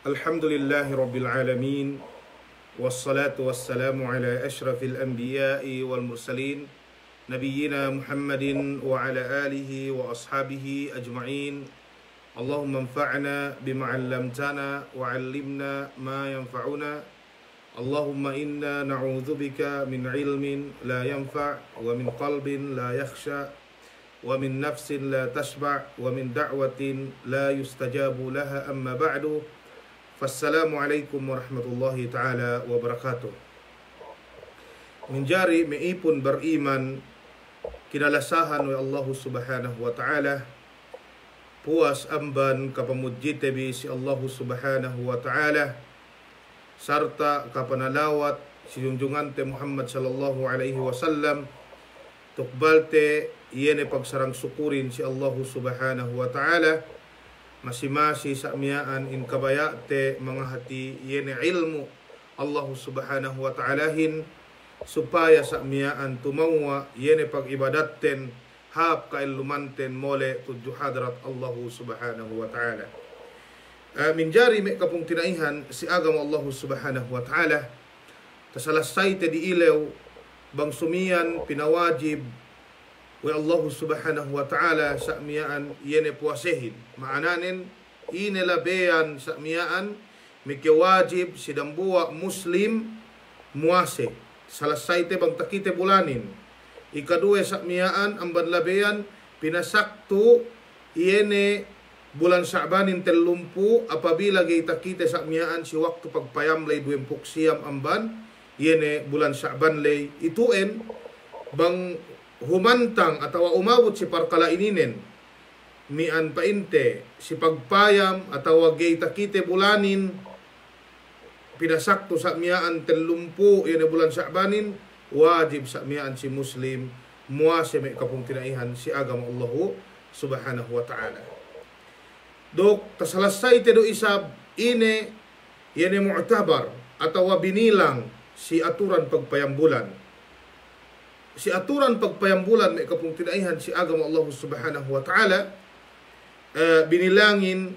Alhamdulillahi Rabbil Alamin. Wassalatu wassalamu ala ashrafil anbiya'i wal mursalin Nabiyyina Muhammadin wa ala alihi wa ashabihi ajma'in. Allahumma anfa'na bima 'allamtana wa 'allimna ma yanfa'una. Allahumma inna na'udzubika min ilmin la yanfa' wa min qalbin la yakhsha wa min nafsin la tashba' wa min da'watin la yustajabu laha, amma ba'du. Fassalamualaikum warahmatullahi ta'ala wabarakatuh. Menjari meipun beriman kinalasahan wa Allah subhanahu wa ta'ala, puas amban kapamudjite bi si Allah subhanahu wa ta'ala, sarta kapanalawat si junjungante Muhammad sallallahu alaihi wasallam, tukbalte yene pagsarang syukurin si Allah subhanahu wa ta'ala, masi-masi sakmiaan in kabayate mga hati yene ilmu Allah subhanahu wa ta'alahin, supaya sakmiaan tumawa yene pag-ibadatten hap kailumanten mole tujuh hadrat Allah subhanahu wa ta'ala. Minjari me kapung tinaihan si agama Allah subhanahu wa ta'ala, tasalasay te di ilaw bang sumian pinawajib wa Allah subhanahu wa ta'ala sakmiaan yene puasehin. Maananin inelabean sakmiaan mikiwajib sidambua muslim muase salasay te bang takite bulanin. Ikadue sakmiaan amban labean pinasaktu yene bulan Sya'banin telumpu apabila gitakite sakmiaan si waktu pagpayam lay 20 siyam amban yene bulan Sya'ban lay ituen bang humantang atau umabot si parkala ininen mian painte si pagpayam atau gitakite bulanin pinasakto sakmiaan telumpu yene bulan Sya'banin, wajib sakmiaan si muslim muase may kapung tinaihan si agama Allah subhanahu wa ta'ala. Dok tasalasay te do isab ine yene mu'tabar atau binilang si aturan pagpayambulan. Si aturan pagpayambulan may kapung tinaihan si agama Allah subhanahu wa ta'ala, binilangin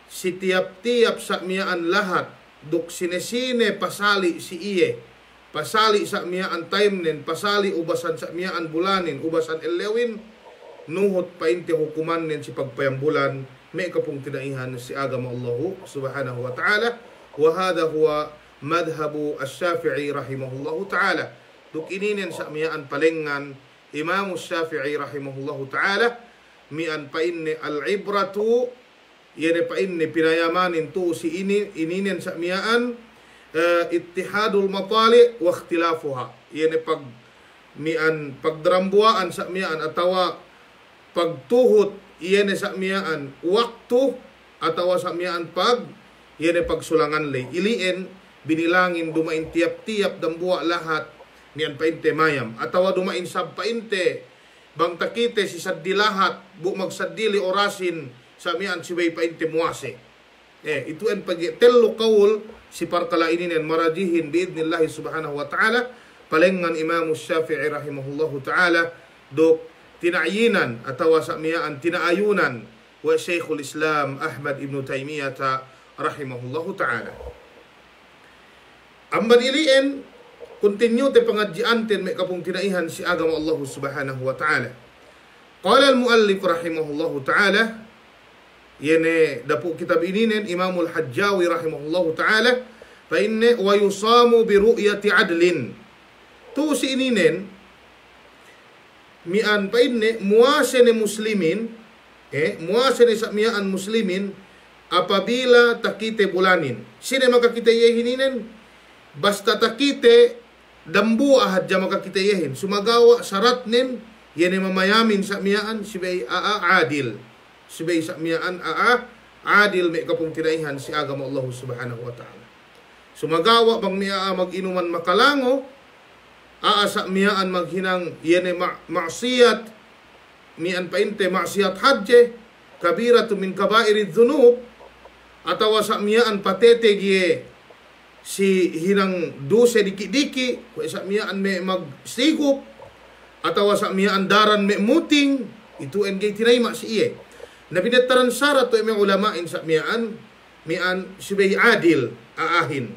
si tiap-tiap sakmiaan lahat dok sine-sine pasali si iye, pasali sakmiaan taimnen, pasali ubasan sakmiaan bulanin, ubasan elewin, nuhot painte hukuman nen si pagpayambulan may kapung tinaihan si agama Allah subhanahu wa ta'ala. Wa hadha huwa madhabu asy-Syafi'i rahimahullahu ta'ala. Duk ininen sakmiaan palengan Imam Syafi'i rahimahullahu ta'ala, mian painne al-ibratu yene painne pinayamanin tu si ininen sakmiaan ittihadul matali wa ikhtilafuha, yene pag mian pagdrambuaan sakmiaan atawa pagtuhot yene sakmiaan waktu atawa sakmiaan pag yene pagsulangan lay ilien binilangin dumain tiap-tiap dambua lahat niyan painte mayam atawa dumain sab painte bang takite si saddi lahat bu magsaddili orasin sakmiaan si way painte muase. Itu en pag tello kaul si parkala ininen marajihin biidnillahi subhanahu wa ta'ala palengan Imam Syafi'i rahimahullahu ta'ala dok tinayinan atawa sakmiaan tinaayunan wa Syekhul Islam Ahmad ibn Taimiyah rahimahullahu ta'ala. Amban ilien continue te pengajian ten may kapung tinaihan si agama Allah subhanahu wa ta'ala. Qala al-muallif rahimahullahu ta'ala, yene dapu kitab ininen Imamul Hajjawi rahimahullahu ta'ala, fa inne wa yusamu bi ru'yati adlin. Tu si ininen mian pa inne muase ne muslimin, muase ne sakmiaan muslimin apabila takite bulanin. Sine makakite yehininen basta takite dambu ahad ja makakite yehin sumagawa syarat nin yene mamayamin sakmiaan sibay adil, sibay sakmiaan adil may kapung tinaihan si agama Allah subhanahu wa ta'ala. Sumagawa bang miaa mag-inuman makalango, sakmiaan maghinang yene maksiyat mian painte maksiyat hadje kabiratu min kabairid dhunub, atawa sakmiaan patete gie si hinang duse diki-diki, kung sakmiaan may magsigup, atawa sakmiaan daran may muting, Itu engay tinayma si iye. Na binataran syarat to may ulamain sa mian subay adil aahin.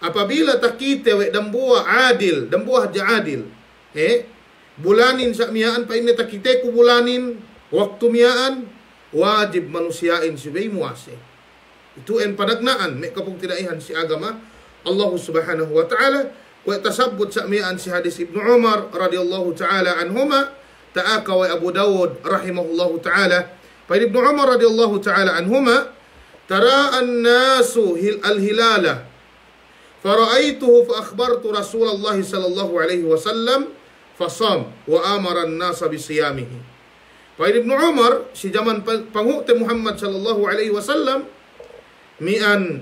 Apabila takite we dambuwa adil, dambuwa hadya adil. Bulanin sa mian pa ini takite ku bulanin waktu mian wajib manusiain subay muase. Itu en panagnaan may kapung tinaihan si agama Allah subhanahu wa ta'ala. Wa tasabut sa mian si hadis Ibnu Umar radhiyallahu ta'ala anhuma ta'aka wa Abu Dawud rahimahullahu ta'ala. Pa Ibnu Umar radhiyallahu ta'ala anhuma tara'an nasu al-hilala fara'aituhu fa akhbartu Rasulullah sallallahu alaihi wasallam fasam wa amara an-nasa bisiyamihi. Pa Ibnu Umar si zaman panghuti Muhammad sallallahu alaihi wasallam mian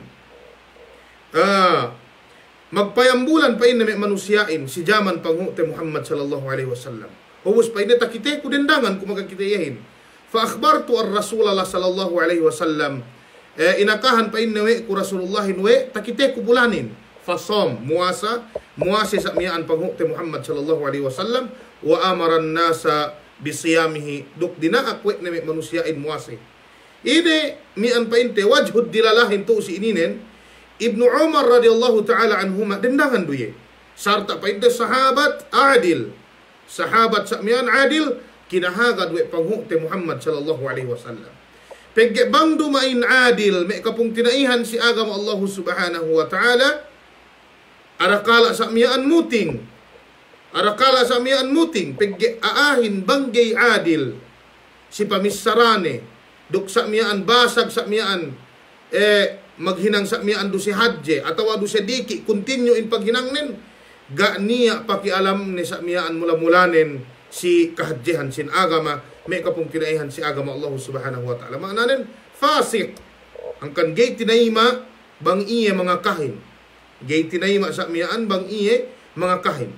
magpayambulan pa ini may manusiain si jaman panghuti Muhammad sallallahu alaihi wasallam. Hubos pa ini takite ku dendangan kung magkakitayahin. Fa akhbartu ar-Rasulullah sallallahu alaihi wasallam. Inakahan pa ini ku Rasulullah we takite ku bulanin. Fasam muase sa miyaan panghuti Muhammad sallallahu alaihi wasallam wa amara an-nasa bisiyamihi. Duk dinaak we na may manusiain muase. Ini mian pa inte wajhud dilalahin to si ininen Ibnu Umar radhiyallahu ta'ala anhuma dendangan duye. Sarta pa inte sahabat adil. Sahabat sa mian adil kinahagad we panghuti Muhammad sallallahu alaihi wasallam. Pegge bang dumain adil may kapung tinaihan si agama Allah subhanahu wa ta'ala arakala sa mian muting. Arakala sa mian muting pegge aahin banggay adil si pamisarane duk sa miyaan basag sa miyaan maghinang sa miyaan do si hadje atau do si diki continue in paghinangnen ga niya pakialam ni sa miyaan mula-mulanen si kahadjehan sin agama may kapong kinaihan si agama Allah subhanahu wa ta'ala. Maananen fasik ang kan gay tinayma bang iye mga kahin. Gay tinayma sa miyaan bang iye mga kahin.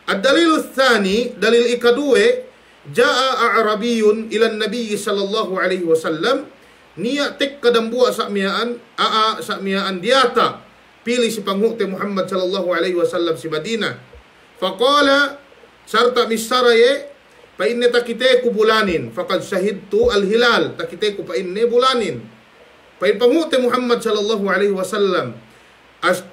At dalil thani dalil ikaduwe jaa a'rabiyun ila nabi sallallahu alaihi wasallam niya tek kadambua sa miyaan sa miyaan diata pili si panghuti Muhammad sallallahu alaihi wasallam si Madinah. Faqala sarta misaraye pa inne takite ku bulanin faqad shahidtu al-hilal takite ku pa inne bulanin. Pa in panghuti Muhammad sallallahu alaihi wasallam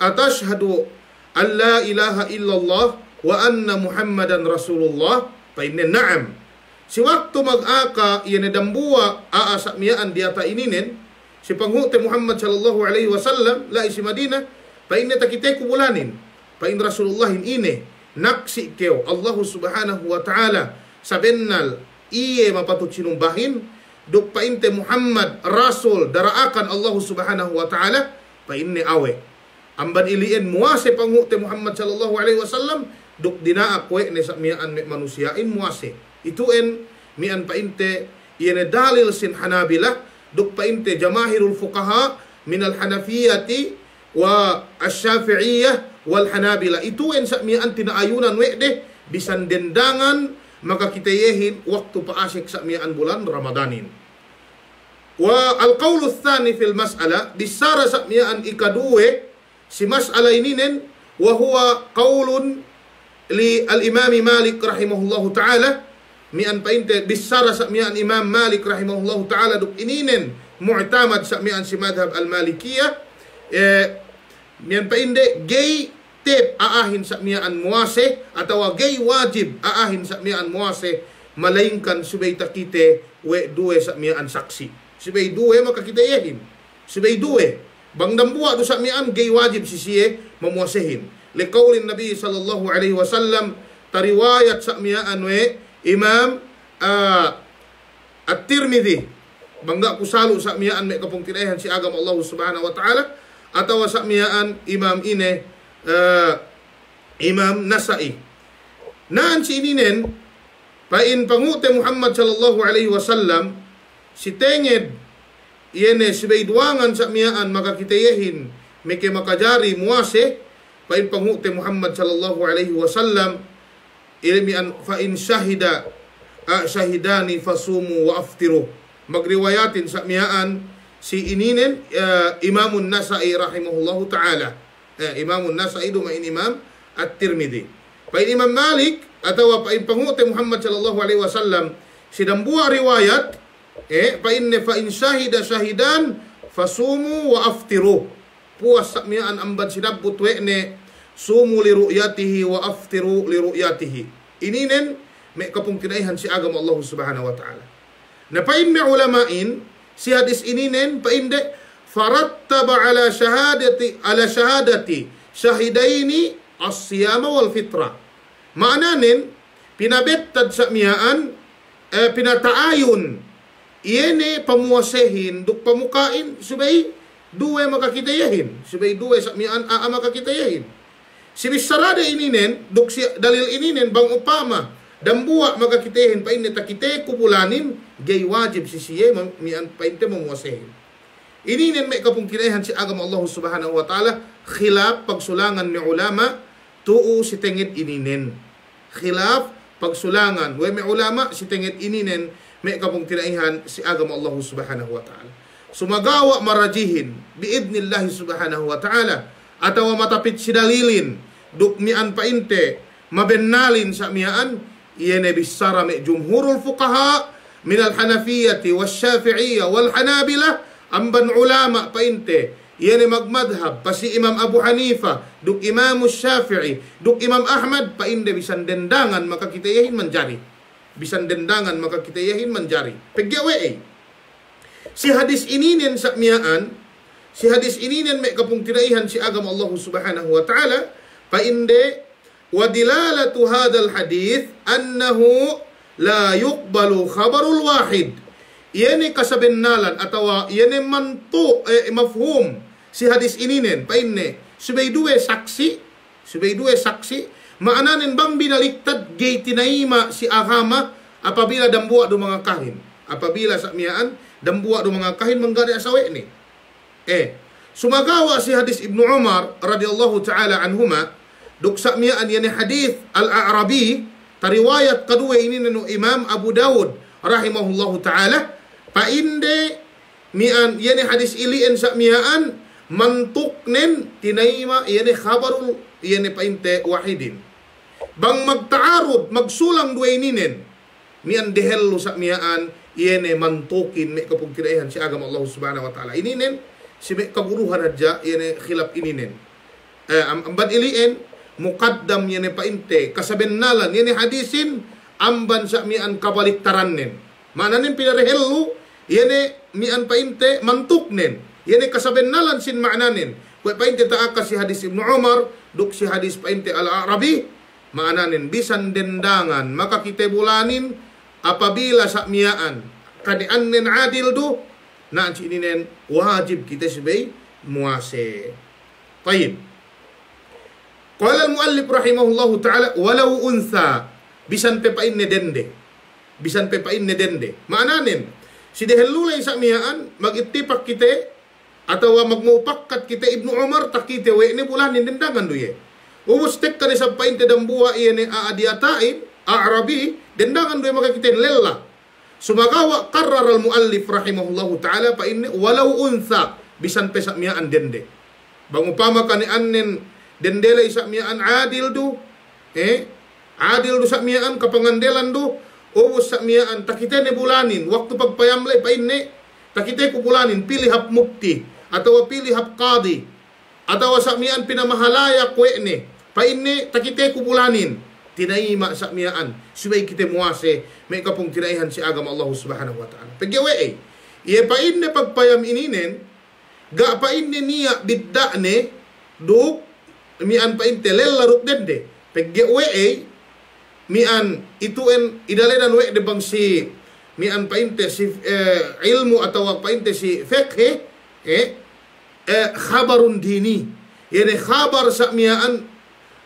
atashhadu an la ilaha illallah wa anna Muhammadan rasulullah pa inne na'am. Si waktu mag-aka iyan dambuwa sa miyaan diata ininin si panghuti Muhammad sallallahu alaihi wasallam la si Madinah pa inne takite ku bulanin pa in Rasulullah ine naksi keo Allah subhanahu wa ta'ala sabennal iye mapatut sinumbahin duk pa inte Muhammad rasul daraakan Allah subhanahu wa ta'ala pa inne awe amban ilien muase panghuti Muhammad sallallahu alaihi wasallam duk dinaak we ne sa miyaan manusiain muase. Itu mian pa inte iyan dalil sin Hanabilah duk pa inte jamahirul fuqaha min al-Hanafiyati wa asy-Syafi'iyah wal Hanabila. Itu sa mian tinaayunan we deh bisan dendangan maka kitayehin waktu paasik sa mian bulan Ramadanin. Wa al-qaulu tsani fil mas'ala disara sa mian ikaduwe si mas'ala ininen wa huwa qaulun li al-Imam Malik rahimahullahu ta'ala mian pa inte bisara sa mian Imam Malik rahimahullahu ta'ala duk ininen mu'tamad sa mian si madhab al-Malikiyah mian pa inte gay tip aahin sa mian muase atau gay wajib aahin sa mian muase malaingkan subay takite we duwe sa mian saksi subay duwe makakitayehin subay duwe bang dambuwa do sa mian gay wajib sisiye mamuasehin liqaulin Nabi sallallahu alaihi wasallam tariwayat sa mian we Imam At-Tirmidhi bangga kusalo sa miyaan may kapong tinayahan si agama Allah subhanahu wa ta'ala atau sa miyaan Imam ine Imam Nasai naan si ininen pa in panghuti Muhammad sallallahu alaihi wasallam si tenged iyene sibayduangan sa miyaan makakitayahin may kay makajari muase pa in panghuti Muhammad sallallahu alaihi wasallam ilmian fa in syahida syahidani fasumu wa aftiru magriwayatin sa miyaan si ininen Imamun Nasai rahimahullahu ta'ala Imamun Nasai dumain Imam At-Tirmidhi pa in Imam Malik atau pa in panghuti Muhammad sallallahu alaihi wasallam Sidambua riwayat fa in syahida syahidan fasumu wa aftiru. Puas sakmiaan amban sidabut wekne sumu li ru'yatihi wa aftiru li ru'yatihi. Ininen me kapung kinaihan si agama Allah Subhanahu wa taala. Na pain me ulamain si hadis ininen painde farattaba ala syahadati syahidaini as-siyama wal fitra. Maknanen pinabettad sakmiaan pinataayun iene pamuasehin duk pamukain subay duwe makakitayahin subay duwe sakmiaan makakitayahin si bisarada ininen duk si dalil ininen bang upama dambua makakitayahin pa inne takite kupulanin gay wajib si siye mian painte mamuasehin ininen may kapung kinayahan si agama Allah Subhanahu wa taala khilaf pagsulangan ni ulama tuu si tengit ininen khilaf pagsulangan we may ulama si tengit ininen may kapung tinaihan si agama Allah Subhanahu wa ta'ala. Sumagawa marajihin biidnillahi Subhanahu wa ta'ala atawa matapit si dalilin dukmian painte mabennalin sa miyaan iyene bisara may jumhurul fuqaha minal hanafiyati wasyafi'iyya wal hanabila amban ulama painte iyene magmadhab pa si Imam Abu Hanifa duk Imam Syafi'i duk Imam Ahmad painde bisan dendangan makakitayahin manjari bisan dendangan maka kita yahin menjari. Pegyawe si hadis ininen sakmiaan, si hadis ininen me kapung tiraihan si agama Allah Subhanahu wa taala pa inde wa dilalatu hadzal hadis annahu la yuqbalu khabarul wahid. Iene kasabennalan atawa iene mantu mafhum si hadis ininen pa inne subay duwe saksi maananin bang binaliktad gay tinaima si agama apabila dambua do mga kahin. Apabila sakmiaan dambua do mga kahin manggari asawe ni. Sumagawa si hadis Ibnu Umar radhiyallahu taala anhuma duk sakmiaan yani hadis al-A'rabi tariwayat kadua ini no Imam Abu Dawud rahimahullahu taala painde mian yani hadis iliin sakmiaan mantuknen tinaima yani khabarul yani painte wahidin. Bang magtaarud, magsulang dua ininen. Mian dehello sa miyaan, iene mantukin, may kapong kinaihan si agama Allah Subhanahu wa ta'ala. Ininen, si may kaguruhan adja, iene khilap ininen. Amban iliin, mukaddam iene painte, kasabennalan, iene hadisin, amban sa mian kabaliktarannen. Mananin pinarehello, iene mian painte, mantuknen. Iene kasabennalan sin ma'nanin. Kaya painte taaka si hadis Ibnu Umar, duk si hadis painte al-Arabi, maananin bisan dendangan maka kita bulanin apabila sakmiaan kadiannen adil do na cininen wajib kita sebagai muase. Tayyib. Qala al-muallif rahimahullahu taala walau untha bisan pepain ne dende. Bisan pepain ne dende. Maananin si dehellulay sakmiaan magitipak kita atau magmupakkat kita Ibnu Umar takite we ne bulanin dendangan do ye. Umustek ka ni sa painte dambua iene aadiatain Arabi dendangan doy makakitin lella. Sumagawa qarrar al-muallif rahimahullahu ta'ala pa inni walau untha bisan pesak miyaan dende. Bang upama ka ni annen dendela isa miyaan adil do adil do sa miyaan kapangandelan do umus sa miyaan takite ne bulanin waktu pagpayamlay pa inni takite ko bulanin pilih hap mukti atau pilih hap qadi atau sa miyaan pinamahalaya kwene pa inni takite kubulanin tinaima sa miyaan subay kita muase may kapong tinaihan si agama Allah Subhanahu wa ta'ala. Pagyawe iye pa inni pagpayam ininen ga pa inni niya biddane duk mian pa inte lelaruk dende pagyawe mian ituen idaledan we de bang si mian pa inte si ilmu atau pa inte si fiqh khabarun dini yani khabar sa miyaan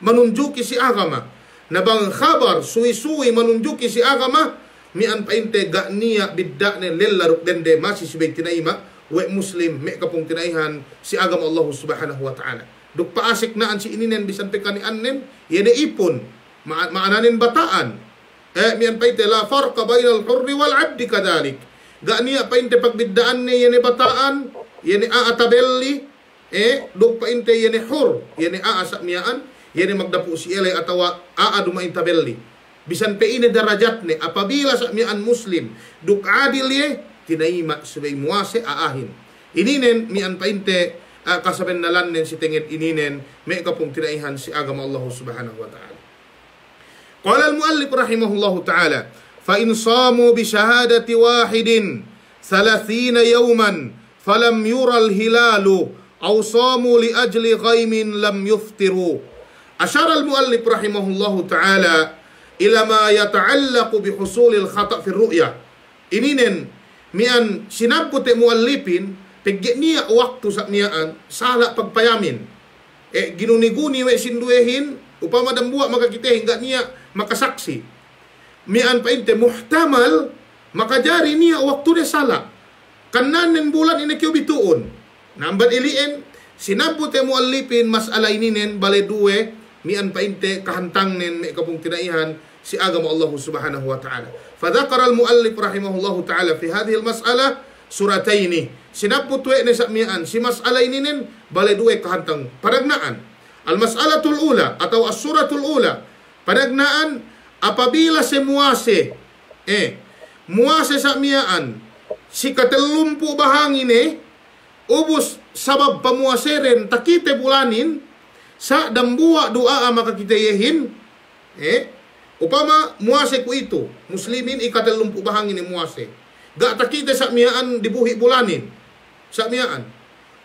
manunjuki si agama na bang khabar suwi-suwi manunjuki si agama mian painte ga niya bidda ne lelaruk dende masih sibay tinaima we muslim me kapong tinaihan si agama Allah Subhanahu wa ta'ala duk paasik naan si ininen bisan pekani annen yene ipon maananin bataan mian painte la farqa bainal hurri wal abdi kadalik ga niya painte pagbiddaan ne yene bataan yene aatabelli duk painte yene hur yene aasa miyaan yene magdapo si elay atawa aaduma intabelli bisan pe ini darajat ne apabila sa mian muslim duk adil ye tinaima sebagai muase aahin ininen mian painte kasaben nalan nen si tenget ininen me kapung tinaihan si agama Allah subhanahu wa ta'ala. Qala al-muallif rahimahullahu ta'ala fa in samu bi syahadati wahidin 30 yawman falam yura al-hilalu aw samu li ajli ghaimin lam yuftiru. Asyara al-muallif rahimahullahu ta'ala ila ma yata'allaqu bi husulil khata' fi ru'ya. Ininen mian sinabut muallifin pegge niya waktu sa niyaan sala pagpayamin. Ginuni-guni we sinduehin upama dambuwa maka kita hingga niya makasaksi. Mian painte muhtamal makajari niya waktu de sala. Kanan bulan ini kyo bituon. Nambat ilien sinabut muallifin masala ininen bale duwe mian painte kahantang nen me kapung tinaihan si agama Allah subhanahu wa ta'ala. Fadzakara al-muallif rahimahullahu ta'ala fi hadhihi al-mas'alah surataini. Sinabut we ne sakmian si mas'ala ini nen bale duwe kahantang paragnaan. Al-mas'alatul ula atau as-suratul ula. Paragnaan apabila si muase muase sakmian si katelumpu bahangin ubus sabab pamuaseren takite bulanin sa dambuwa doa maka kita yehin upama muase ku itu muslimin ikatal lumpu bahangin ni muase gak takite sa miaan dibuhi bulanin sa miaan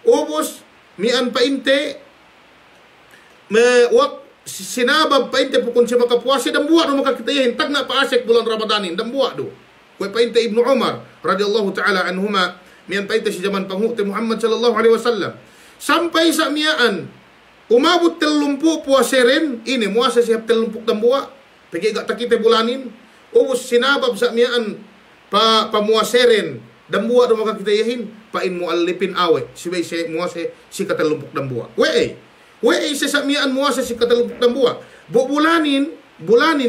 ubus mian painte sinabab painte pukun si maka puase dambuwa do maka kita yehin tagna paasek bulan Ramadanin dambuwa do kue painte Ibnu Umar radhiyallahu ta'ala anhuma mian painte si zaman panghukti Muhammad sallallahu alaihi wasallam sampai sa miaan umabot telumpu puaseren ini muasa siap telumpuk dambuwa pagi gak takite bulanin ubus sinabab sa miaan pamuaseren dambuwa do maka kita yahin pain muallipin awe sibay si muase si katelumpuk dambuwa we si sa miaan muasa si katelumpuk dambuwa bulanin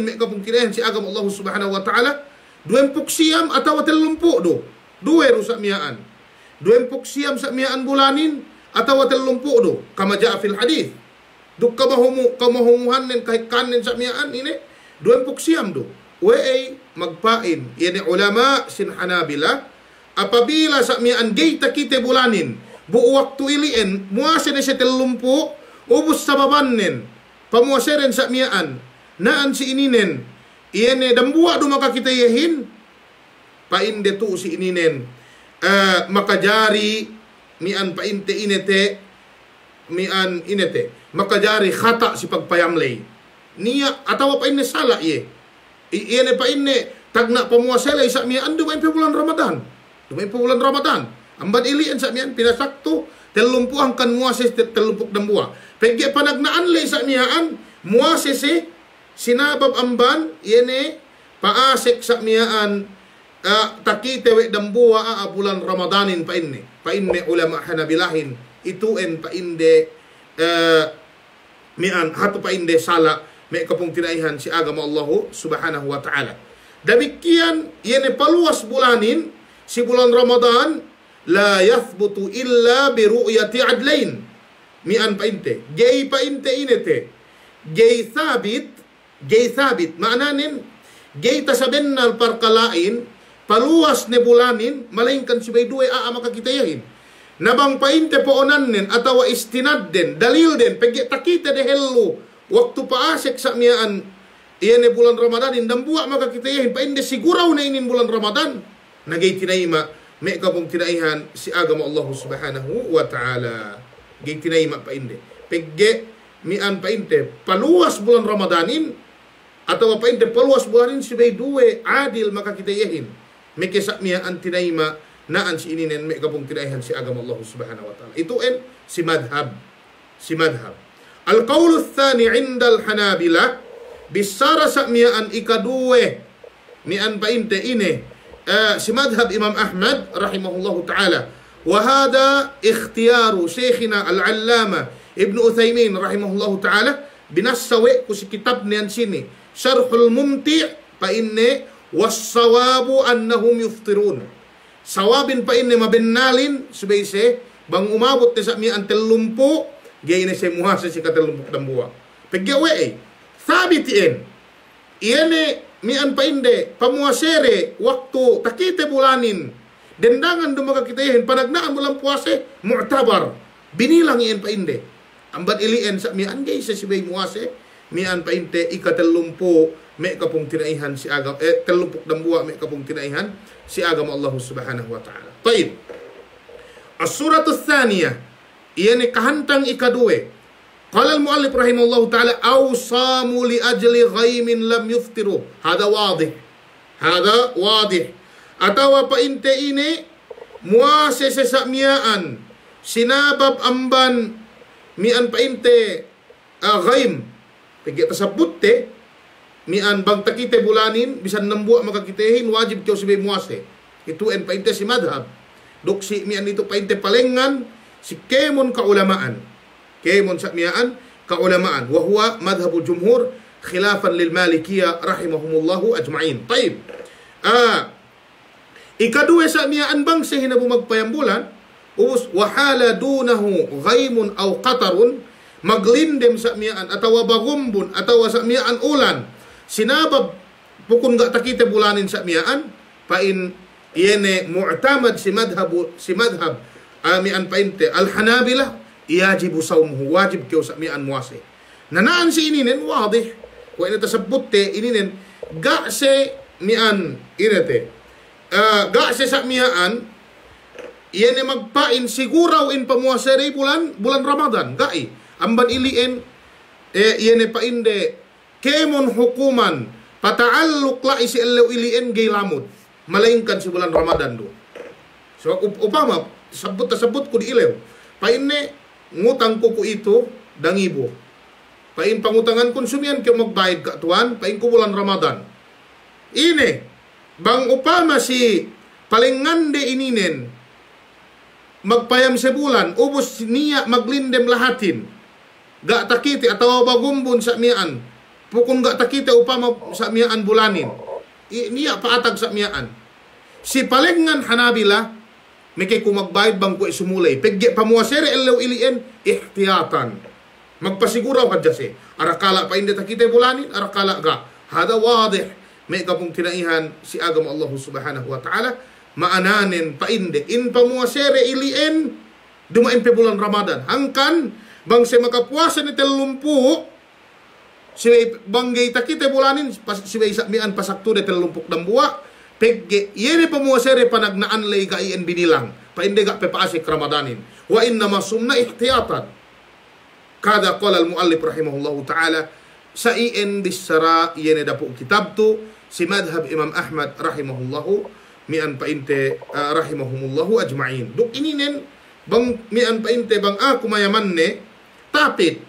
me kapung kinayan si agama Allah subhanahu wa ta'ala 20 siyam atau telumpuk do duwe ro sa miaan 20 siyam sa miaan bulanin atau telumpu do kama jaa fil hadis duk kamahumuhan nen kahit kanen sa miaan ini 20 siyam do we magpain yani ulama sin Hanabila apabila sa miaan gay takite bulanin bu waktu ilien muase ne sa telumpu ubus sababan nen pamuaseren sa miaan naan si ininen iene dambuwa do maka kita yehin painde tu si ininen makajari mian painte inete mian inete makajari khata si pagpayamlay niya atawa paine sala ye iene paine tagna pamuaselay sa mian dumay bulan Ramadan ambad ilian sa mian pinasakto telumpuang kan muases telumpuk dambuwa pegge panagnaan lay sa mian muases sinabab amban iene paasek sa mian takite we dambuwa bulan Ramadanin paine ulama Hanabilahin itu painde mian hatu painde sala me kapung tinaihan si agama Allah subhanahu wa ta'ala. Demikian yene paluas bulanin si bulan Ramadan la yathbutu illa bi ru'yati adlain mian painte gay painte inete gay thabit maknanin gay tasabennal parkalain paluas ne bulanin malaingkan si bay duwe maka kita yahin nabang painte poonan nen atawa istinad den dalil den pegge takite de hello waktu paasek sa miaan iyan bulan Ramadanin dambuwa maka kita yahin painde siguraw na inin bulan Ramadan nagay tinaima me kapong tinaihan si agama Allah subhanahu wa ta'ala gay tinaima painde pegge mian painte paluas bulan Ramadanin atawa painte paluas bulanin si bay duwe adil maka kita yahin may kisak miya ang tinaima naan si ininen may kapong tinaihan si agama Allah subhanahu wa ta'ala. Ito si madhab. Al-qawlu thani inda al-Hanabila bisara sa miya ang ikaduwe mian painte ine si madhab Imam Ahmad rahimahullahu ta'ala wa hada ikhtiyaru shaykhina al-allama Ibn Uthaymin rahimahullahu ta'ala binassawi ko si kitab niyan sini Syarhul Mumti' paine wassawabu annahum yuftirun sawabin pa inni mabennalin subayse bang umabot sa mi antelumpo gay na si muhasa si katelumpok dambuwa pegyawe sabitin Iene mian painde pamuasere waktu takite bulanin dendangan dumaga kitahin panagnaan bulan puase mu'tabar binilang iyan painde ambat ilien sa mian gay sa sibay muase mian painte ikatelumpo me kapung tinaihan si agam telumpuk dambua me kapung tinaihan si agama Allah subhanahu wa ta'ala. Taib. As-suratul thaniyah iyan kahantang ikadue. Qala al-muallif rahimahullah ta'ala awsamu li ajli ghaimin lam yuftiru. Hada wadih. Hada wadih. Atawa painte ini muase sesakmiaan sinabab amban mian painte ghaim. Pagi tasabutte mian bang takite bulanin bisa nembua maka kitehin wajib kau sebagai muase. Itu en painte si madhab. Doksi mian itu painte palengan si kemon kaulamaan. Kemon sakmiaan kaulamaan. Wahuwa madhabul jumhur khilafan lil malikiyah rahimahumullahu ajma'in. Taib. Ikadua sakmiaan bang sehina bumagpayang bulan. Ubus wahala dunahu ghaimun aw qatarun. Maglindem sakmiaan atau bagumbun atau sakmiaan ulan. Sinabab pukun gak takite bulanin sakmiaan pain iene mu'tamad si madhab mian painte al-hanabilah yajibu sawmuhu wajib kau sakmiaan muase. Nanaan si ininen wadih wa ina tasabutte ininen gak se mian irete gak se sakmiaan iene magpain siguraw in pamuasere bulan Ramadan gai amban ilien iene painde kemon hukuman pataaluk la isi elew ilien gay lamod malaingkan si bulan Ramadan do. So upama tasabut ko di ilew paine ngutang ko itu dangibo pain pangutangan konsumian ke magbayad ka tuan pain ko bulan Ramadan ine bang upama si palengande ininen magpayam sebulan ubos niya maglindem lahatin gak takite atau bagumbun sa mian pukun gak takite upama sa mian bulanin niya paatag sa mian si palengan Hanabila mikay kumagbayad bang ko isumulay pegge pamuasere elew ilien ihtiyatan magpasiguraw kadya si arakala pa hindi takite bulanin arakala ga hada wadih may kapong tinaihan si agama Allah subhanahu wa ta'ala maananin painde in pamuasere ilien dumain pe bulan Ramadan hangkan bang si makapuasa ni telumpu si banggay takite bulanin si isakmian pasakto de telumpuk dambua pegge yene pamuasere panagnaan lay gaien binilang painde ga pepaasik Ramadanin wa inna masumna ihtiyatan kada qala al muallif rahimahullahu ta'ala sa ien bisara yene dapu kitab tu si madhab Imam Ahmad rahimahullahu mian painte rahimahumullahu ajma'in duk ininen bang mian painte bang aku mayamanne tapit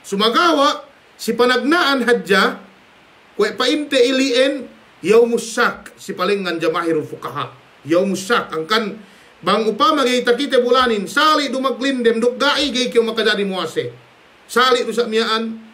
sumagawa si panagnaan hadja kwe painte ilien yaumus syak si palingan jamahirul fuqaha yaumus syak angkan bang upama gay takite bulanin sali dumaglindem duk gai gay kyo makajadi muase sali du sakmiaan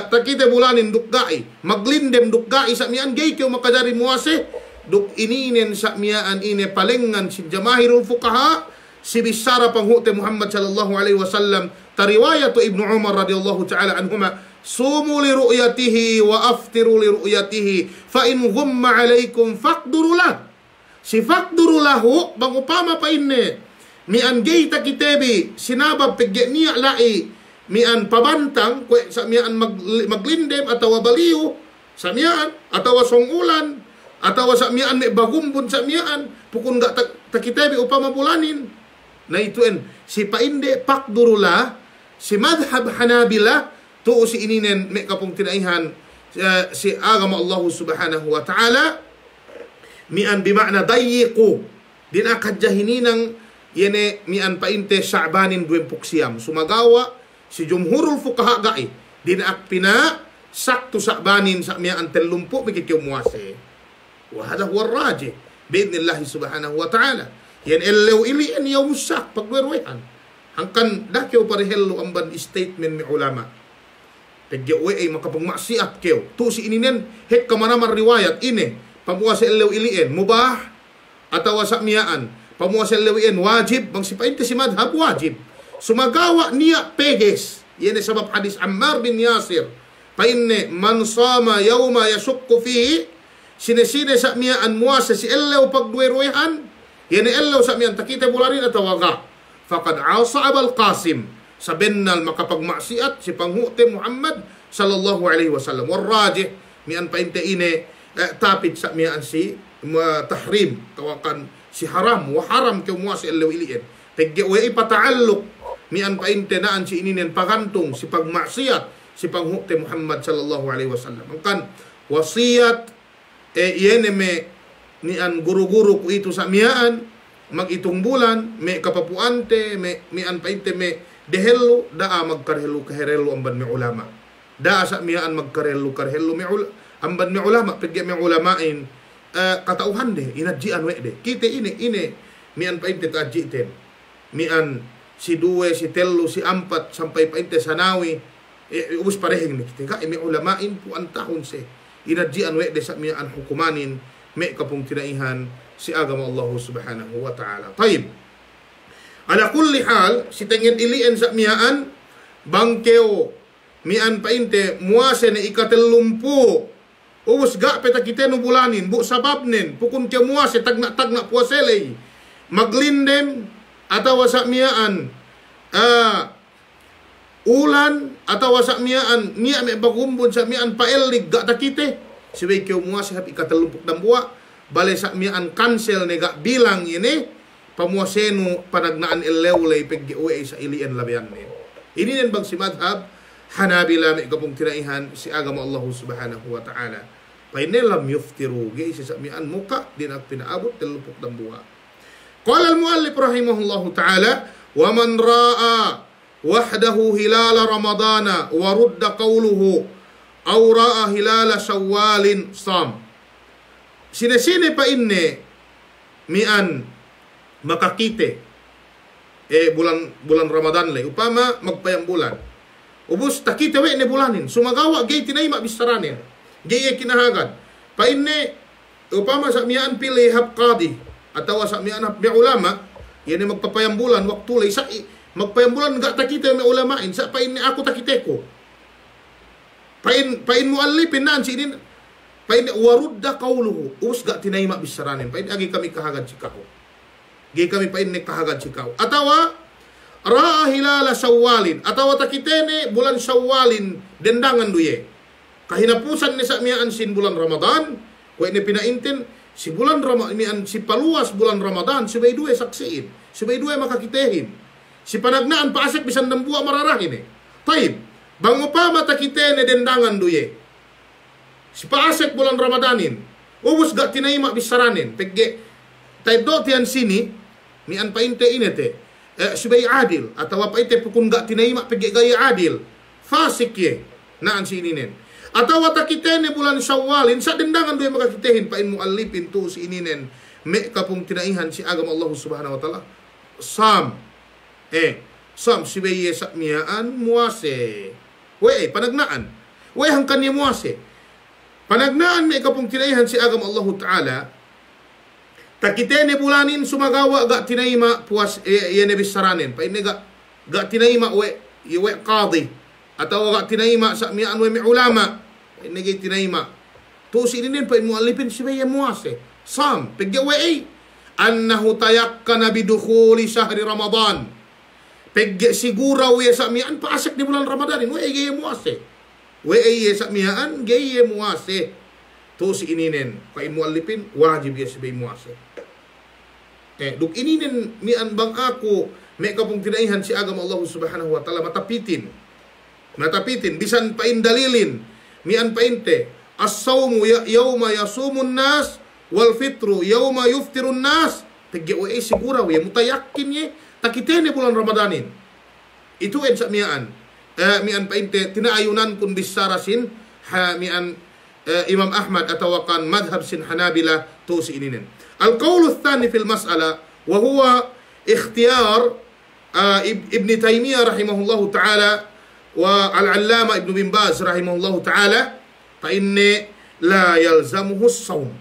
takite bulanin duk gai maglindem duk gai sakmiaan gay kyo makajadi muase duk ininen sakmiaan ine palingan si jamahirul fuqaha si bisara panghute Muhammad sallallahu alaihi wasallam tariwayatu Ibnu Umar radhiyallahu ta'ala anhuma sumu li ru'yatihi wa aftiru li ru'yatihi fa in ghumma alaikum faqduru lah si faqduru lahu bang upama pa inne mian gayta kitebi sinabab pegge niya lai mian pabantang kwe sa mian maglindem atawa baliw sa mian atawa songulan atawa sa mian me bagumbun sa mian pukun ga takitebi upama bulanin na ituen si painde faqduru lah si madhab Hanabila tu si ininen me kapung tinaihan si agama Allah subhanahu wa ta'ala mian bimakna dayiqu din akadjahininang yene mian painte Sha'banin 20 siyam sumagawa si jumhurul fuqaha gai din akpina sakto Sha'banin sa mian telumpu mikikyo muase wa hada huwa rajih biidnillah subhanahu wa ta'ala yan elew ilien yaw musak pagwerwehan hangkan dakyo parehelo amban statement mi ulama pegyawe ay makapagmaksiat kyo tu si ininen hek kamanaman riwayat ine pamuasa elew ilien mubah atawa sakmiaan pamuasa elew ilien wajib bang si painte si madhab wajib sumagawa niya peges yene sabab hadis Ammar bin Yasir painne man sama yauma yashukku fihi sine-sine sa mian muasa si ellew pagduweruyan yani ellew sa mian takite bulanin atau waga faqad asa Abul Qasim sa bennal makapagmaksiat si panghuti Muhammad sallallahu alaihi wasallam warrajih mian painte ine tapit sa mian si tahrim tawakan si haram wa haram ke muasa ellew iliin pegge wa ipataaluk mian painte naan si ininen pagantung si pagmaksiat si panghuti Muhammad sallallahu alaihi wasallam kan wasiat yene me nian guru-guru ku itu sa mian magitong bulan me kapapuante me mian painte me dehelu daa magkarhelu kaherelu amban me ulama daa sa mian magkarhelu karhelu me amban me ulama pegge me ulamain katauhan de inadjian we de kite ine mian painte tajiten mian si duwe si telu si ampat sampai painte sanawi ubus parehing ni kita ka me ulamain pu antahun se inadjian we de sa mian hukumanin me kapung tinaihan si agama Allah subhanahu wa ta'ala. Taib. Ala kulli hal, si tengen ilien sa miaan, bangkeo, mian painte, muase na ikatelumpu, ubus ga peta kiteno bulanin, bu sababnen, pukun ke muase, tagna puaselay, maglindem, atawa sa miaan, ulan, atawa sa miaan, niya me bagumbon sa miaan paelig, ga takite, siway keo muase hap ikatelumpuk dambuwa, balay sa mian cancel nega bilang ini pamuaseno panagnaan elewlay peggiuwe sa ilian labian ni. Ini nin bang si madhab Hanabila may kapong tinaihan si agama Allah subhanahu wa ta'ala. Painelam yuftiru gay sa mian muka din at pinaabot telupok ng buha. Qala al-muallif rahimahullahu ta'ala wa man ra'a wahdahu hilala ramadana wa rudda qawluhu aw ra'a hilala shawwalin sam. Sine-sine pa inne mian makakite bulan Ramadan lay upama magpayang bulan ubus takite we ne bulanin sumagawa gay tinayma bisaranin gay kinahagad pa inne upama sa mian pili hap qadi atawa sa mian hap ulama yan magpapayang bulan waktu lay sa magpayang bulan ga takite me ulamain sa pa inne ako takite ko pain muallifin naan si inin pain warudda qawluhu us ga tinayma bisaranin pain agi kami kahagad si kao gi kami pain ne kahagad si kao atawa ra'a hilala Syawalin atawa takitene bulan Syawalin dendangan duye kahinapusan ni sa mian sin bulan Ramadan ko ini pinaintin si bulan Ramadan si paluas bulan Ramadan si bay duwe saksiin si bay duwe makakitehin si panagnaan paasek bisan dambuwa mararahin taib bango pa matakitene dendangan duye si paasek bulan Ramadanin, ubus ga tinayma bisaranin, pegge, tayo do tiyan sini, mian painte inete, subay adil, atawa painte pukun ga tinayma, pegge gaya adil, fasik ye, naan sininen. Atawa takitene bulan Syawalin, sa dendangan do'y makakitehin, pain muallipin to si ininen, me kapung tinaihan si agama Allah subhanahu wa ta'ala, sam, subay ye sa miyaan, muase, panagnaan, hangkan ye muase, panagnaan may kapong tinaihan si agam Allah Ta'ala takitene bulanin sumagawa ga tinayma puas yenebis saranin pa ini ga tinayma we qadi atau ga tinayma sa mian we ulama pa ini ga tinayma to si inin pa muallifin si bay muase sam pegge we annahu tayakkana bidukhuli syahri Ramadan pegge sigura we sa mian paasek di bulan Ramadanin we ga muase we sa miyaan gaye muase to si ininen kay muallipin wajib ya sabay muase duk ininen mian bang ako may kapong tinaihan si agama Allah subhanahu wa ta'ala matapitin bisan pain dalilin mian painte as-sawmu yawma yasumun nas wal fitru yawma yuftirun nas tagge we sigura we mutayakin ye takitene bulan Ramadanin itu sa miyaan mian painte tinaayunan kun bisarasin mian Imam Ahmad atau kan madhab sin Hanabila to si ininen. Al-qawl ath-thani fil mas'ala wa huwa ikhtiyar Ibn Taymiyah rahimahullahu ta'ala wa al-Allama Ibn Bin Baz rahimahullahu ta'ala fa inni la yalzamuhu as-sawm.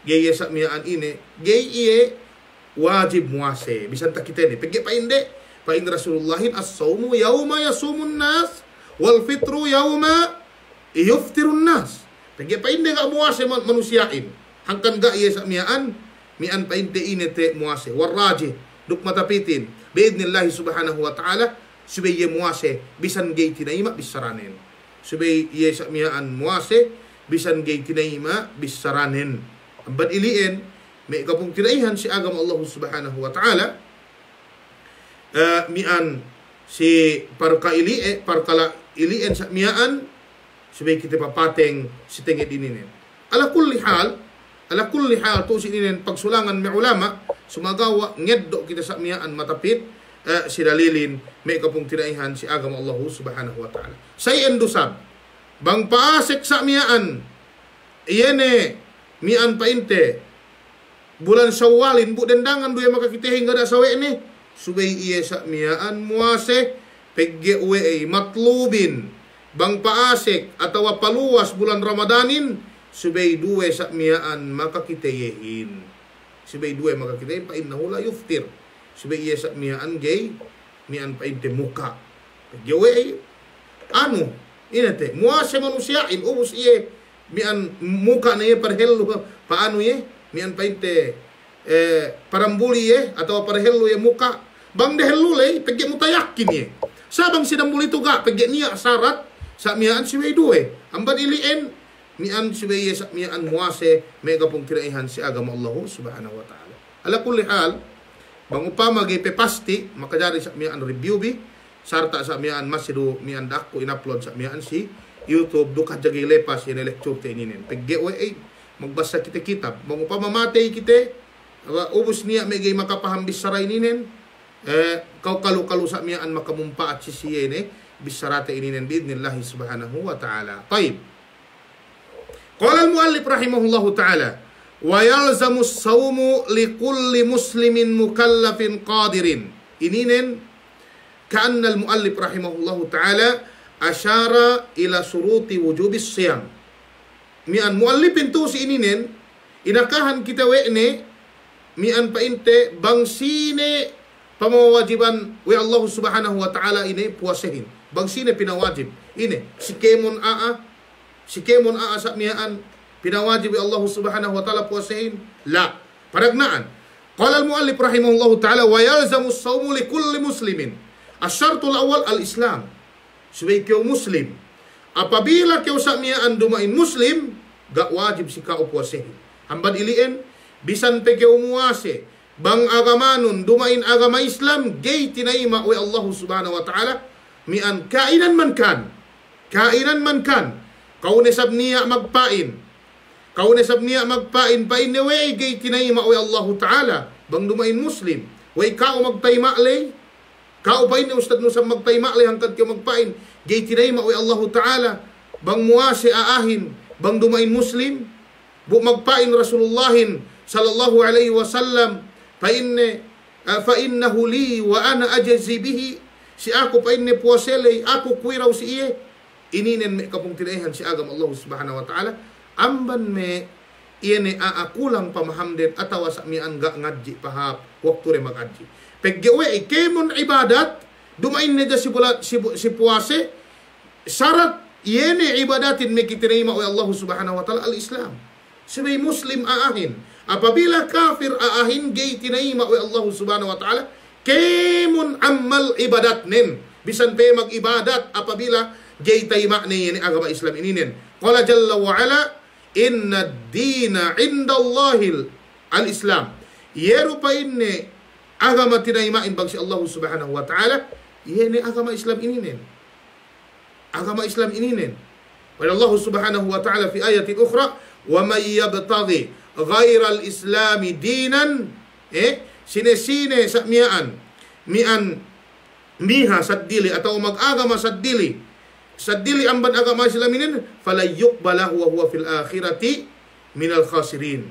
Gaya sa mian ini gaya wajib muase bisan takitene pegge pa inde fa in Rasulullahin as-sawmu yawma yasumun nas wal fitru yawma iyuftirun nas. Pagi painde ga muase manusiain. Hangkan ga iya sa mian painte inete muase. Warraji duk matapitin. Biidnillahi subhanahu wa ta'ala. Subay ye muase bisan gay tinaima bisaranin. Subay ye sa mian muase bisan gay tinaima bisaranin. Ambad iliin may kapung tinaihan si agam Allah subhanahu wa ta'ala. Mian si parkala ilien sa mian subay kita papateng si tengit ininin. Ala kulli hal to si ininin pagsulangan may ulama sumagawa ngeddo kita sa mian matapit si dalilin may kapung tinaihan si agam Allah subhanahu wa ta'ala. Say endusab bang paasek sa mian iyene mian painte bulan Syawalin bu dendangan duya makakitehing gada sawe ni subay iya sa mian muase pegge uwe matlubin bang paasek atau paluwas bulan Ramadanin subay duwe sa mian makakiteyehin subay duwe makakiteyehin pa innahu la yuftir subay iya sa mian gay mian painte muka pegge uwe ano inate muase manusiain ubus iya mian muka na iya parhelu paano iya mian painte parambuli ye atau parhelu ye muka bang dehelu le pegge mutayakin ye sabang sidambuli tu ga pegge niya syarat sa mian siway duwe amban ilien mian siway ye sa mian muase may kapung tiraihan si agama Allah subhanahu wa ta'ala. Ala kulli hal bang upama gay pepasti makajari sa mian review bi sarta sa mian masidu mian dakko in-upload sa mian si YouTube dukat jagi lepas yan lecture te ininin pegge we magbasa kita kitab bang upama matay kita ubus niya may gay makapaham bisaray ninin kau kalu sa mian makamumpa at sisiyene bisarate ininen biidnillahi subhanahu wa ta'ala. Taib. Qala al-muallif rahimahullahu ta'ala wa yalzamu as-sawmu likulli muslimin mukallafin qadirin. Ininen ka'anna al-muallif rahimahullahu ta'ala asyara ila suruti wujubis siyam. Mian muallifin tu si ininen inakahan kita we'ne mian painte bangsine pamawajiban we Allah subhanahu wa ta'ala ini puasehin. Bangsine pinawajib. Ini si kemon aa sa mian pinawajib we Allah subhanahu wa ta'ala puasehin. La. Paragnaan. Qala al-muallif rahimahullahu ta'ala wa yalzamu as-sawmu li kulli muslimin. Asyartul awal al-Islam. Subay kau muslim. Apabila kau sa mian dumain muslim, gak wajib si kau puasehin. Hambad ilien bisan pe kau muase bang agamanon dumain agama Islam gay tinaima we Allah subhanahu wa ta'ala mian kainan man kan kau nesab niya magpain pain ne we gay tinaima we Allah ta'ala bang dumain muslim we kau magtayma lay kau pain ne ustad nusab magtayma lay hangkad kau magpain gay tinaima we Allah ta'ala bang muase aahin bang dumain muslim bu magpain Rasulullahin sallallahu alaihi wasallam fa innahu li wa ana ajzi bihi si ako pa inne puasele ako kuiraw si iye ininen me kapung tinaihan si agam Allah subhanahu wa ta'ala amban me iene aakulang pamahamden atawa sa mian ga ngadji pahap waktu re magadji peggewe ikemon ibadat dumain ne si puase syarat iene ibadatin me kitinima o Allah subhanahu wa ta'ala al-Islam sabay muslim aahin. Apabila kafir aahin gay tinaima wa Allah subhanahu wa ta'ala kemun amal ibadat nin bisan pe mag-ibadat apabila gay tayma ni agama Islam ininin. Qala jalla wa ala inna ad-dina inda Allahil al-Islam. Yero pa inne agama tinaima in bang si Allah subhanahu wa ta'ala yene agama Islam ininin. Agama Islam ininin. Wa Allah subhanahu wa ta'ala fi ayatin ukhra wa may yabtaghi ghairal islami dinan sine-sine sa mian miha saddili atau mag-agama saddili amban agama Islamin fala yuqbala wa huwa fil akhirati minal khasirin.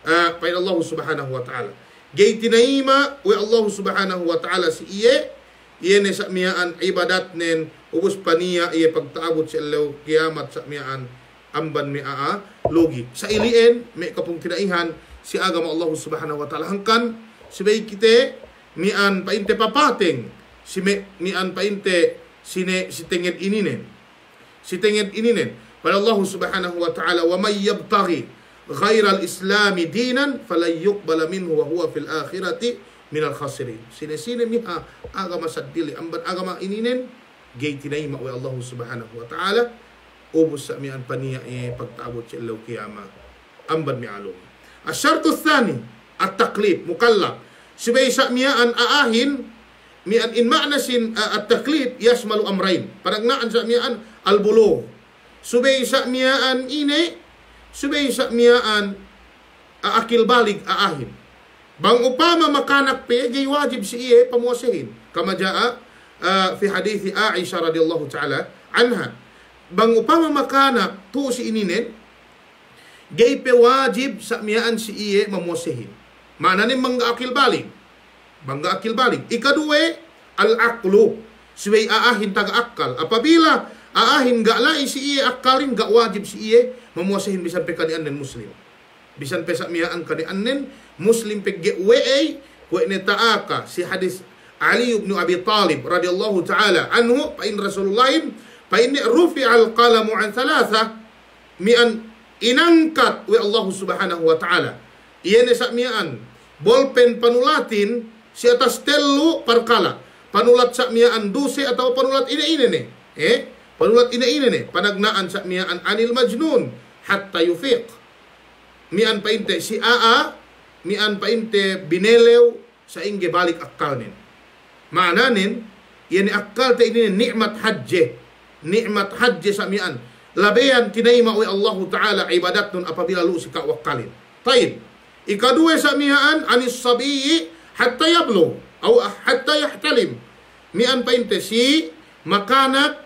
Pa Allah subhanahu wa ta'ala gay tinaima wa Allah subhanahu wa ta'ala si iye ne sa mian ibadat nen ubus paniya iye pagtaabot sa Allah kiamat sa mian amban mi logi sa ilien may kapung tinaihan si agama Allah subhanahu wa ta'ala hangkan sibay kite mian painte papateng mian painte si tenged ininen Pada Allah Subhanahu wa taala, "Wa may yabtaghi ghairal islami dinan falan yuqbala minhu wa huwa fil akhirati minal khasirin." Sine-sine miha agama sadili amban agama ininen gay tinayma wa Allah Subhanahu wa taala ubus sa mian paniya pagtaabot sa ilaw kiyama amban mi alom. Asyartu thani at-taqlid mukallaf. Subay sa mian aahin mian in ma'nasin at-taqlid yashmalu amrayn. Paragnaan sa mian al-bulugh. Subay sa mian ine, subay sa mian akil balig aahin. Bang upama makanak pe, gay wajib si iye pamuasahin. Kama jaa fi hadithi Aisha radhiyallahu ta'ala anha. Bang upama makanak tu si ininen, gay pe wajib sa mian si iye mamuasahin. Mana ni mangga akil balig. Mangga akil balig. Ikadue, al-aqlu. Subay aahin taga-akal. Apabila aahin gak lai si iye akalin, gak wajib si iye mamuasahin bisan pe kanianen muslim. Bisan pe sa miyaan kanianen muslim pe ge'we'ay kwe netaaka si hadis Ali ibn Abi Talib radhiyallahu ta'ala anhu pa in Rasulullahin pa in rufi'al qalamu an thalatha mian inangkat wa Allah Subhanahu wa ta'ala. Iyan sa miyaan bolpen panulatin si atas telu perkala. Panulat sa miyaan 12 atau panulat ine-ine ne. Panulat ine-ine ne. Panagnaan sa miyaan anil majnun hatta yufiq. Mian painte si aa, mian painte binelew sa ingge balik akal nin. Maananin, yan akal ta ini nikmat hajje. Nikmat hajje sa mian. Labayan tinaima wa Allah Ta'ala ibadat nun apabila lu si kawakalin. Taib. Ikadua sa mian anis sabiyi hatta yablo. O hatta yahtalim. Mian painte si makanak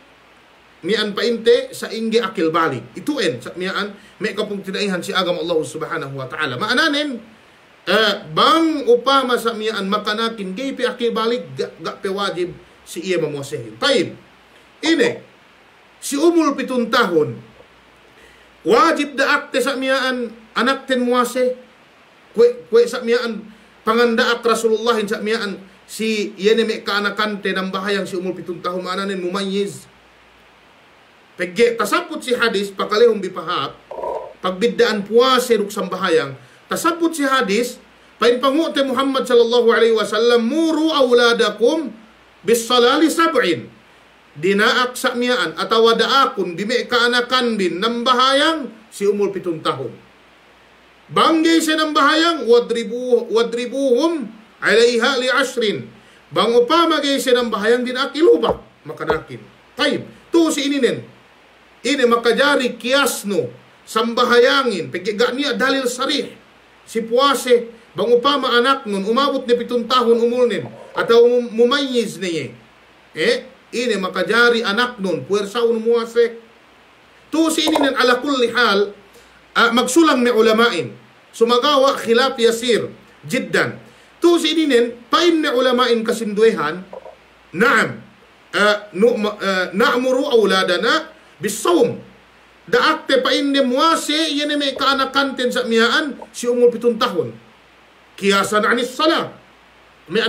mian painte sa ingge akil balik. Ituin sa mian may kapong tinaihan si agam Allah Subhanahu wa ta'ala. Maananin, bang upama sa mian makanakin gay pi akil balik gak pe wajib si iya mamuasahin. Taib. Ini, si umul 7 tahun, wajib da akte sa mian anak ten muase. Kwe sa mian pangandaak Rasulullahin sa mian si yene me kaanakante ng bahayang si umul 7 tahun maananin mumayiz. Pegge tasaput si hadis pakalehong bipahap pagbiddaan puwase ruk sambahayang tasaput si hadis pain panguti Muhammad sallallahu alaihi wasallam muru auladakum bis salali sab'in dinaak sa miyaan atawa daakon bime kaanakan bin nambahayang si umul 7 tahun banggay siya nambahayang wadribuhum alaiha li ashrin bang upama gay siya nambahayang dinakiluba makanakin taib tu si ininen ini makajari kiasno sambahayangin pegiga niya dalil sarih si puwase bang upama anak nun umabot ni 7 tahun umulnin atau mumayiz niya ini makajari anak nun puwersa unumuase tu si ini nan ala kulli hal magsulang ni ulamain sumagawa khilaf yasir jiddan tu si ini nan pain ni ulamain kasinduehan naam na'muru awladana bisawm daakte pa inde muase yene may kaanakanten sa miyaan si umul 7 tahun kiyasan anis sala may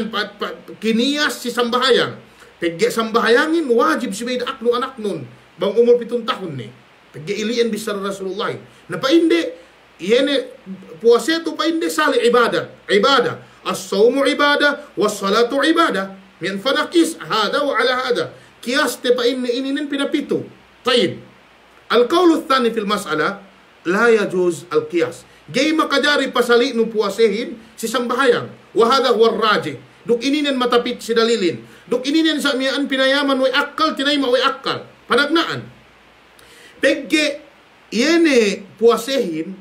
kiniyas si sambahayang pegge sambahayangin wajib si may daak no anak nun bang umul 7 tahun ni pegge ilian bisar Rasulullah na pa inde yene puase to pa inde sali ibadah as-sawmu ibadah was-salatu ibadah min fanakis hada wa ala hada kiyaste pa inde ininin pinapito. طيب القول الثاني في المسألة لا يجوز القياس جاي makajari pasali no puasehin si sambahayang wahada huwa raji duk ininen matapit si dalilin duk ininen sa miyaan pinayaman way akal tinayma way akal panagnaan pegge yene puasehin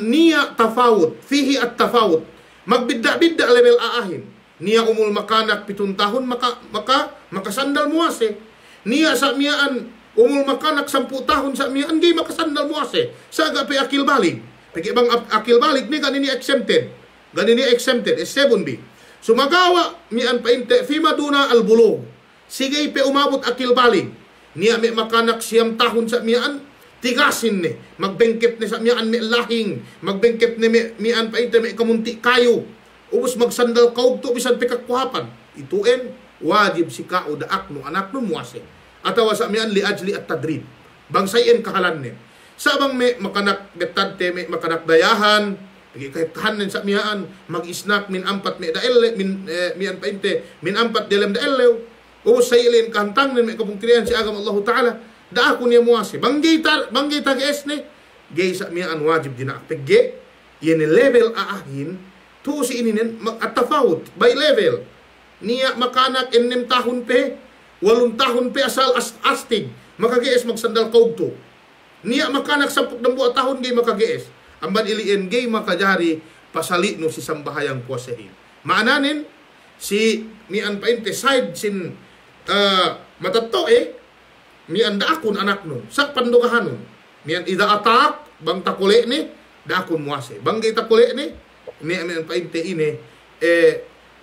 niya tafawud fihi at tafawud magbidda-bidda level aahin niya umul makanak 7 tahun maka sandal muase niya sa miyaan umul makanak 10 tahun sa miyaan di makasandal muase saga pe akil balik pegi bang akil balik ni ganini exempted S7B sumagawa miyaan painte fima duna al bulugh sige pe umabot akil balik niya may makanak 9 tahun sa miyaan tigasin ni magbengkep ni sa miyaan may lahing magbengkep ni miyaan painte may kamunti kayo ubos magsandal kaog to bisan pikakkuhapan ituen wajib si kao daak no anak no muase atawa sa mian li ajli at tadrib Bangsayin kahalan ni. Sabang may makanak betante, may makanak dayahan, kahit kahanan sa miyaan, mag-isnak min ampat may daele, mian painte, min ampat delem daelew, o sayilin kahantang ni may kapungkirian si agam Allah Ta'ala, da ako niya muwase. Banggay tag-es ni, gay sa miyaan wajib din pegge, yan level aahin, to si ininin, at-tafawut, by level. Niya makanak 6 tahon pe, 8 tahon pe asal astig, makagies magsandal kaugto. Niya makanak 10 tahon gay makagies. Amban iliin gay makajari pasali no si sambahayang puasahin. Maananin si mian painte side sin matato mian daakon anak nun sa pandukahan nun. Mian ida atak bang takule ni daakon muase. Bang gay takule ni mian painte ini